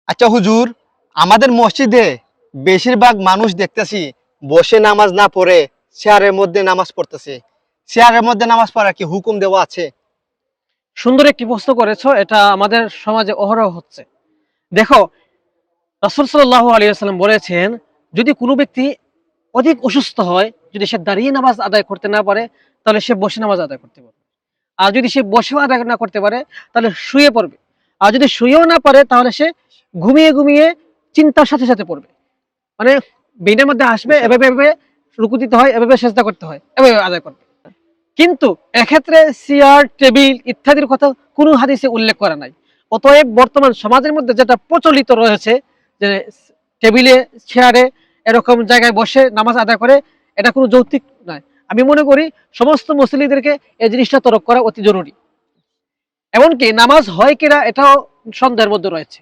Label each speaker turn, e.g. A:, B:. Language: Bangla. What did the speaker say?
A: আচ্ছা হুজুর, আমাদের মসজিদে বেশিরভাগ মানুষ দেখতেছি বসে নামাজ না পড়ে চেয়ারের মধ্যে নামাজ পড়তেছে। চেয়ারের মধ্যে নামাজ পড়ার কি হুকুম দেওয়া আছে?
B: সুন্দর একটি প্রশ্ন করেছো, এটা আমাদের সমাজে অহরহ হচ্ছে। দেখো, রাসূল সাল্লাল্লাহু আলাইহি ওয়াসাল্লাম বলেছেন, যদি কোনো ব্যক্তি অধিক অসুস্থ হয়, যদি সে দাঁড়িয়ে নামাজ আদায় করতে না পারে, তাহলে সে বসে নামাজ আদায় করতে পারবে। আর যদি সে বসেও আদায় না করতে পারে, তাহলে শুয়ে পড়বে। আর যদি শুয়েও না পারে, তাহলে সে ঘুমিয়ে ঘুমিয়ে চিন্তার সাথে সাথে পড়বে। মানে ব্রেনের মধ্যে আসবে, এভাবে এভাবে রুকু দিতে হয়, এভাবে সেজদা করতে হয়, এভাবে আদায় করবে। কিন্তু এক্ষেত্রে চেয়ার, টেবিল ইত্যাদির কথা কোনো হাদিসে উল্লেখ করা নাই। অতএব বর্তমান সমাজের মধ্যে যেটা প্রচলিত রয়েছে যে টেবিলে, চেয়ারে এরকম জায়গায় বসে নামাজ আদায় করে, এটা কোনো যৌক্তিক নয়। আমি মনে করি সমস্ত মুসলিমদেরকে এই জিনিসটা তরক করা অতি জরুরি। এমনকি নামাজ হয় কিনা এটাও সন্দেহের মধ্যে রয়েছে।